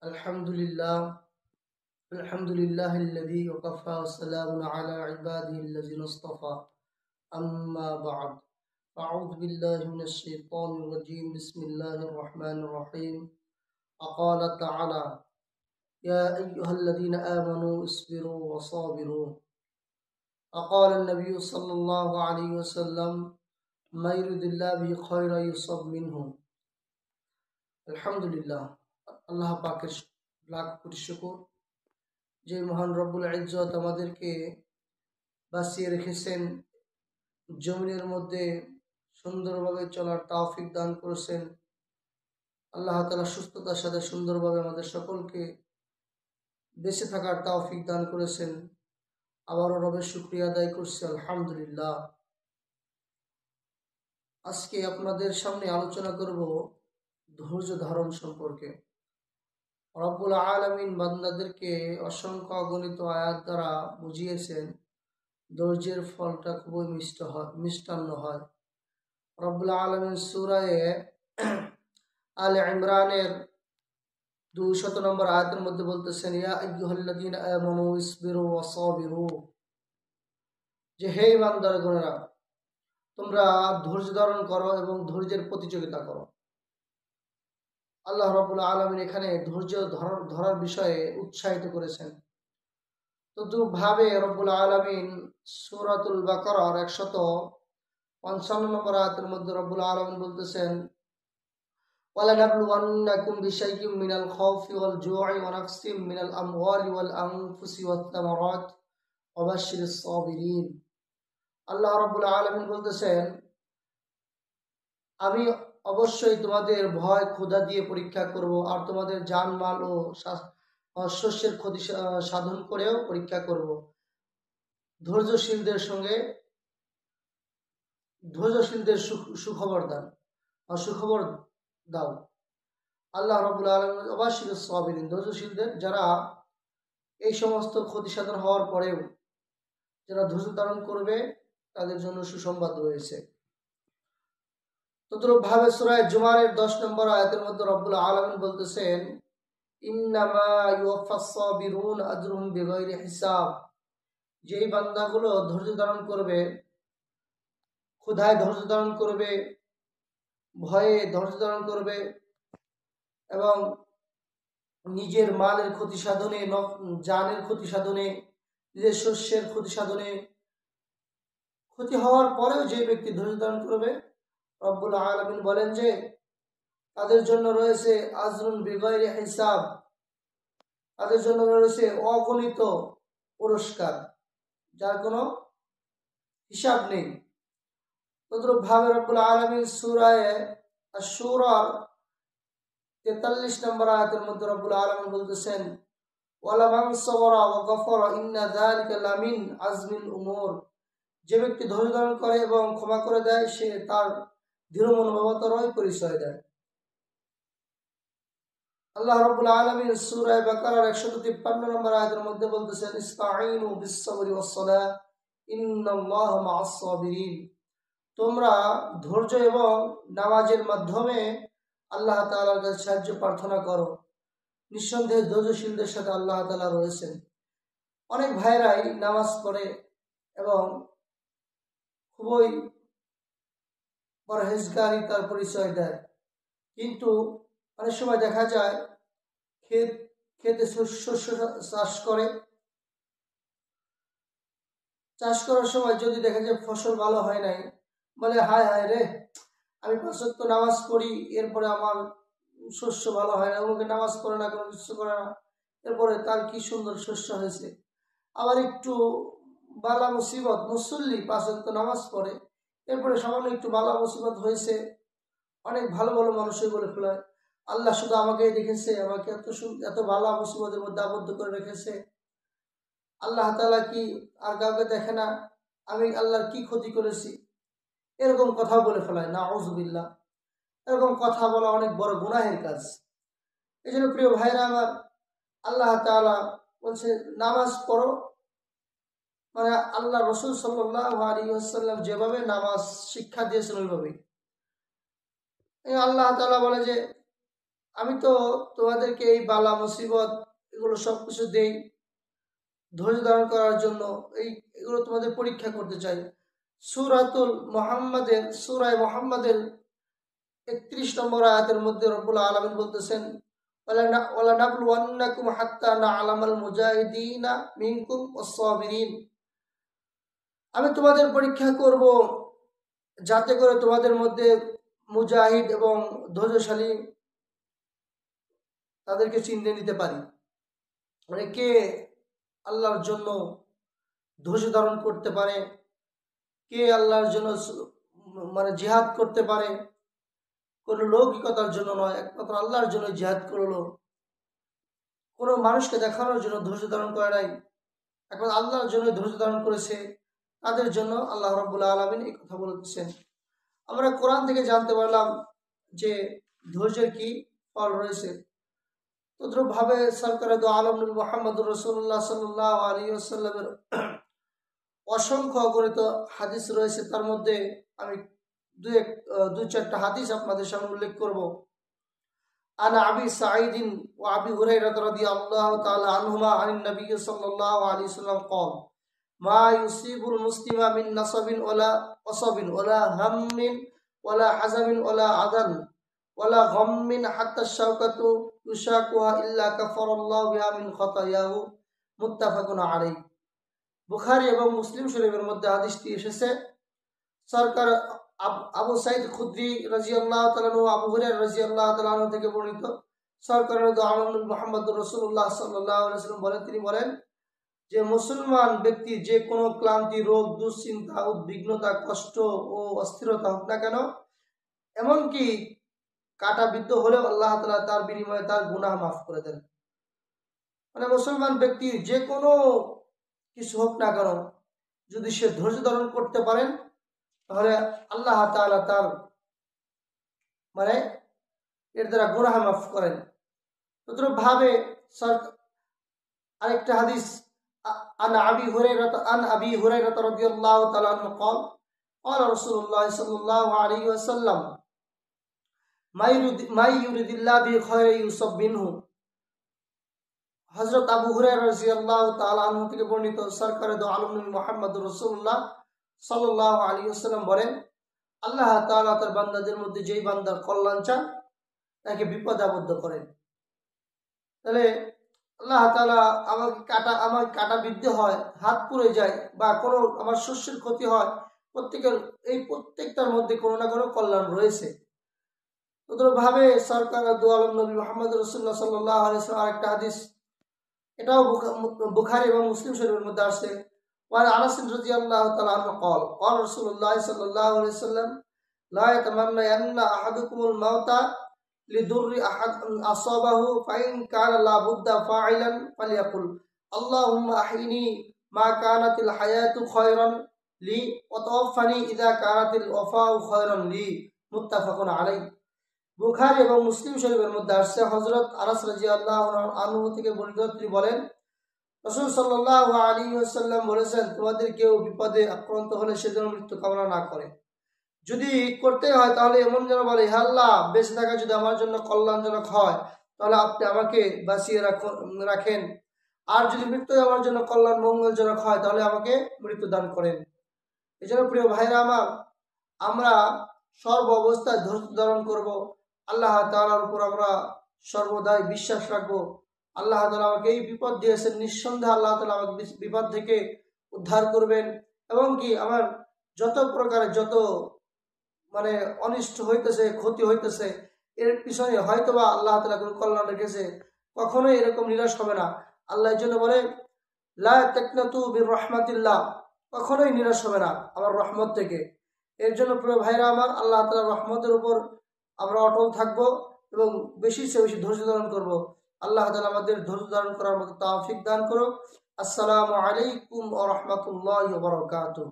الحمد لله الحمد لله الذي وكفى والسلام على عباده الذين اصطفى أما بعد أعوذ بالله من الشيطان الرجيم بسم الله الرحمن الرحيم وقال تعالى يا أيها الذين آمنوا اصبروا وصابروا وقال النبي صلى الله عليه وسلم ما يريد الله به خيرا يصب منه الحمد لله আল্লাহ পাকের লাখ কোটি শুকর যে মহান রব্বুল ইজ্জত আমাদেরকে বাঁচিয়ে রেখেছেন, জমিনের মধ্যে সুন্দরভাবে চলার তৌফিক দান করেছেন। আল্লাহ তাআলা সুস্থতার সাথে সুন্দরভাবে আমাদের সকলকে বেঁচে থাকার তৌফিক দান করেছেন। আবারও রবের শুকরিয়া আদায় করছি, আলহামদুলিল্লাহ। আজকে আপনাদের সামনে আলোচনা করব ধৈর্য ধারণ সম্পর্কে। রব্বুল আলামিন বান্দাদেরকে অসংখ্য অগণিত আয়াত দ্বারা বুঝিয়েছেন ধৈর্যের ফলটা খুবই মিষ্টান্ন হয়। রব্বুল আলামিন সূরা আলে ইমরানের 200 নম্বর আয়াতের মধ্যে বলতেছেন, ইয়া আইয়ুহাল্লাযীনা আমানু ইসবিরু ওয়া সাবিরু, যে হে ইমানদারগণেরা, তোমরা ধৈর্য ধারণ করো এবং ধৈর্যের প্রতিযোগিতা করো। আল্লাহ রাব্বুল আলামিন এখানে ধৈর্য ধরার বিষয়ে উৎসাহিত করেছেন। তদ্রূপভাবে রব্বুল আলামিন সূরাতুল বাকারার 155 নম্বর আয়াতের মধ্যে রব্বুল আলামিন বলতেছেন, ওয়ালানাবলুওয়ান্নাকুম বিশাইইম মিনাল খাউফি ওয়াল জু'i ওয়া নাকসিম মিনাল আমওয়ালি ওয়াল আনফুসি ওয়াত তামারাত ওয়া বাশশিরিস সাবিরিন। আল্লাহ রাব্বুল আলামিন বলতেছেন, আমি অবশ্যই তোমাদের ভয় ক্ষুধা দিয়ে পরীক্ষা করব, আর তোমাদের জানমাল ও শস্যের ক্ষতি সাধন করেও পরীক্ষা করব। ধৈর্যশীলদের সুখবর দাও। আল্লাহ রাব্বুল আলামিন ওয়াবাশশিরিস সাবিরিন, ধৈর্যশীলদের যারা এই সমস্ত ক্ষতি সাধন হওয়ার পরেও যারা ধৈর্য ধারণ করবে তাদের জন্য সুসংবাদ রয়েছে। তদ্রূপভাবে সূরা জুমারের 10 নম্বর আয়াতের মধ্যে রব্বুল আলামিন বলতেছেন, ইন্নামা ইউওয়াফাস সাবিরুন আজরুহুম বিগাইরি হিসাব, যেই বান্দাগুলো ধৈর্য ধারণ করবে, ক্ষুধায় ধৈর্য ধারণ করবে, ভয়ে ধৈর্য ধারণ করবে এবং নিজের মালের ক্ষতি সাধনে, জানের ক্ষতি সাধনে, নিজের শস্যের ক্ষতি সাধনে, ক্ষতি হওয়ার পরেও যে ব্যক্তি ধৈর্য ধারণ করবে, রব্বুল আলামিন বলেন যে তাদের জন্য রয়েছে আজরুন বিগাইরি হিসাব, তাদের জন্য রয়েছে অগণিত পুরস্কার যার কোনো হিসাব নেই। তদ্রূপভাবে রব্বুল আলামিন সূরা আশ-শূরার 43 নম্বর আয়াতের মধ্যে রব্বুল আলামিন বলতেছেন, ওয়ালামান সাবারা ওয়া গাফারা ইন্না যালিকা লামিন আজমিল উমুর, যে ব্যক্তি ধৈর্য ধারণ করে এবং ক্ষমা করে দেয় সে তার দৃঢ় মনোভাবতারই পরিচয় দেয়। আল্লাহ রাব্বুল আলামিন সূরা বাকারার 153 নম্বর আয়াতের মধ্যে বলতেছেন, ইসতাঈনু বিস-সাবরি ওয়াস-সালাহ ইন্নাল্লাহা মা'আস-সাবিরিন, তোমরা ধৈর্য এবং নামাজের মাধ্যমে আল্লাহ তাআলার কাছে সাহায্য প্রার্থনা করো, নিঃসন্দেহে ধৈর্যশীলদের সাথে আল্লাহ তাআলা রয়েছেন। অনেক ভাইরাই নামাজ পড়ে এবং খুবই পরহেজগারিতার পরিচয় দেয়, কিন্তু অনেক সময় দেখা যায় খেতে শস্য চাষ করার সময় যদি দেখা যায় ফসল ভালো হয় নাই, বলে হায় হায় রে, আমি 5 ওয়াক্ত নামাজ পড়ি, এরপরে আমার শস্য ভালো হয় না, ওকে নামাজ পড়ে না, কোনো কিছু করে না, এরপরে তার কি সুন্দর শস্য হয়েছে। আবার একটু বালা মুসিবত, মুসল্লি 5 ওয়াক্ত নামাজ পড়ে, এরপরে সামান্য একটু বালা মুসিবত হয়েছে, অনেক ভালো ভালো মানুষই বলে ফেলায়, আল্লাহ শুধু আমাকেই দেখেছে, আমাকে এত বালা মুসিবতের মধ্যে আবদ্ধ করে রেখেছে, আল্লাহ তাআলা কি আর কাউকে দেখে না, আমি আল্লাহর কি ক্ষতি করেছি, এরকম কথা বলে ফেলায়। নাউযুবিল্লাহ, এরকম কথা বলা অনেক বড় গুনাহের কাজ। এই জন্য প্রিয় ভাইরা আমার, আল্লাহ তাআলা বলছে নামাজ পড়ো, মানে আল্লাহ রাসূল সাল্লাল্লাহু আলাইহি ওয়াসাল্লাম যেভাবে নামাজ শিক্ষা দিয়েছেন ওইভাবেই। আল্লাহ তাআলা বলে যে আমি তো তোমাদেরকে এই বালা মুসিবত এগুলো সবকিছু দেই ধৈর্য ধারণ করার জন্য, এগুলো তোমাদের পরীক্ষা করতে চাই। সূরায়ে মুহাম্মাদের 31 নম্বর আয়াতের মধ্যে রব্বুল আলামিন বলতেছেন, ওয়ালা নাবলুওয়ান্নাকুম হাত্তা না'লামাল মুজাহিদিনা মিনকুম ওয়াস-সাবিরিন। আমি তোমাদের পরীক্ষা করব যাতে করে তোমাদের মধ্যে মুজাহিদ এবং ধৈর্যশালী তাদেরকে চিনতে নিতে পারি। মানে কে আল্লাহর জন্য ধৈর্য ধারণ করতে পারে, কে আল্লাহর জন্য মানে জিহাদ করতে পারে, কোনো লৌকিকতার জন্য নয়, একমাত্র আল্লাহর জন্য জিহাদ করলো। কোনো মানুষকে দেখানোর জন্য ধৈর্য ধারণ করে নাই, একমাত্র আল্লাহর জন্য ধৈর্য ধারণ করেছে, তাদের জন্য আল্লাহ রাব্বুল আলামিন এই কথা বলতেছেন। আমরা কোরআন থেকে জানতে পারলাম যে ধৈর্যের কি ফল রয়েছে। তদ্রুপভাবে সরকারে দু আলম নবী মুহাম্মদুর রাসূলুল্লাহ সাল্লাল্লাহু আলাইহি ওয়াসাল্লামের অসংখ্য অগণিত হাদিস রয়েছে। তার মধ্যে আমি দুই চারটা হাদিস আপনাদের সামনে উল্লেখ করব। আনা আবি সাঈদিন ওয়া আবি হুরায়রা রাদিয়াল্লাহু তাআলা আনহুমা আনিন নবী সাল্লাল্লাহু আলাইহি ওয়াসাল্লাম قال মা ইউসিবুল মুসলিমা মিন নাসাবিন ওয়ালা ওয়াসাবিন ওয়ালা হাম্মিন ওয়ালা হাযামিন ওয়ালা আদান ওয়ালা গাম্মিন হাত্তা শাওকাতু ইউশাকুহা ইল্লা কাফারাল্লাহু বিহা মিন খাতায়াহু মুত্তাফাকুন আলাইহি। বুখারী এবং মুসলিম শরীফের মধ্যে হাদিসটি এসেছে। সরকার আবু সাঈদ খুদরি রাদিয়াল্লাহু তাআলা ও আবু হুরায়রা রাদিয়াল্লাহু তাআলা আনহু থেকে বর্ণিত, সরকার দু আলম নবী মুহাম্মদুর রাসূলুল্লাহ সাল্লাল্লাহু আলাইহি ওয়াসাল্লাম বলেন, তিনি বলেন যে মুসলমান ব্যক্তি যে কোনো ক্লান্তি, রোগ, দুশ্চিন্তা, উদ্বিগ্নতা, কষ্ট ও অস্থিরতা হোক না কেন, এমনকি কাঁটাবিদ্ধ হলেও আল্লাহ তাআলা তার বিনিময়ে তার গুনাহ মাফ করে দেন। মানে মুসলমান ব্যক্তি যে কোনো কিছু হোক না কেন, যদি সে ধৈর্য ধারণ করতে পারেন তাহলে আল্লাহ তাআলা তার মানে এর দ্বারা গুনাহ মাফ করেন। তদ্রুপভাবে আরেকটা হাদিস عن أبي هريرة رضي الله تعالى عنه قال قال رسول الله صلى الله عليه وسلم ما يريد الله به خير يصب منه। হযরত আবু হুরায়রা রাদিয়াল্লাহু তাআলা আনহু থেকে বর্ণিত, সরকারে দু আলম নবী মুহাম্মদুর রাসূলুল্লাহ সাল্লাল্লাহু আলাইহি ওয়াসাল্লাম বলেন, আল্লাহ তাআলা তার বান্দাদের মধ্যে যেই বান্দার কল্যাণ চান তাকে বিপদে আবদ্ধ করেন। তাহলে আল্লাহ তাআলা আমার কাটা বিদ্ধ হয়, হাত পুড়ে যায় বা কোনো আমার শস্যের ক্ষতি হয়, প্রত্যেকটার মধ্যে কোনো না কোনো কল্যাণ রয়েছে। তদ্রুপভাবে সরকার দু আলম নবী মুহাম্মদ রাসূলুল্লাহ সাল্লাল্লাহু আলাইহি ওয়াসাল্লাম আরেকটা হাদিস, এটাও বুখারী এবং মুসলিম শরীফের মধ্যে আসছে। ওয়া আনাস রাদিয়াল্লাহু তাআলা আনহু قال قال رسول الله صلى الله عليه وسلم لا يتمنى أن أحدكم الموت لضر أحد أصابه فإن كان لا بد فاعلا فليقل اللهم أحيني ما كانت الحياة خيرا لي وتوفني إذا كانت الوفاة خيرا لي متفق عليه। বুখারী এবং মুসলিম শরীফের মধ্যে আসছে, হযরত আনাস রাদিয়াল্লাহু আনহু থেকে বর্ণিত, তিনি বলেন রাসূল সাল্লাল্লাহু আলাইহি ওয়াসাল্লাম বলেছেন, তোমাদের কেউ বিপদে আক্রান্ত হলে সে যেন মৃত্যু কামনা না করে। যদি করতে হয় তাহলে এমন যেন বলে, হে আল্লাহ, বেঁচে থাকা যদি আমার জন্য কল্যাণজনক হয় তাহলে আপনি আমাকে বাঁচিয়ে রাখেন, আর যদি মৃত্যু আমার জন্য কল্যাণ মঙ্গলজনক হয় তাহলে আমাকে মৃত্যু দান করেন। এজন্য প্রিয় ভাইরা আমার, আমরা সর্ব অবস্থায় ধৈর্য ধারণ করব, আল্লাহ তাআলার উপর আমরা সর্বদাই বিশ্বাস রাখবো। আল্লাহ তাআলা আমাকে এই বিপদ দিয়েছেন, নিঃসন্দেহে আল্লাহ তাআলা আমাকে বিপদ থেকে উদ্ধার করবেন, এবং কি আমার যত প্রকারের যত মানে অনিষ্ট হইতেছে, ক্ষতি হইতেছে, এর পিছনে হয়তোবা আল্লাহ তাআলা কোনো কল্যাণ রেখেছে, কখনোই এরকম নিরাশ হবে না। আল্লাহ এর জন্য বলে লা তাকনাতু বির রাহমাতিল্লাহ, কখনোই নিরাশ হবে না আমার রহমত থেকে। এর জন্য প্রিয় ভাইরা আমার, আল্লাহ তাআলার রহমতের উপর আমরা অটল থাকবো এবং বেশি সে বেশি ধৈর্য ধারণ করবো। আল্লাহ তাআলা আমাদের ধৈর্য ধারণ করার মতো তৌফিক দান করুক। আসসালামু আলাইকুম ওয়া রাহমাতুল্লাহি ওয়া বারাকাতুহু।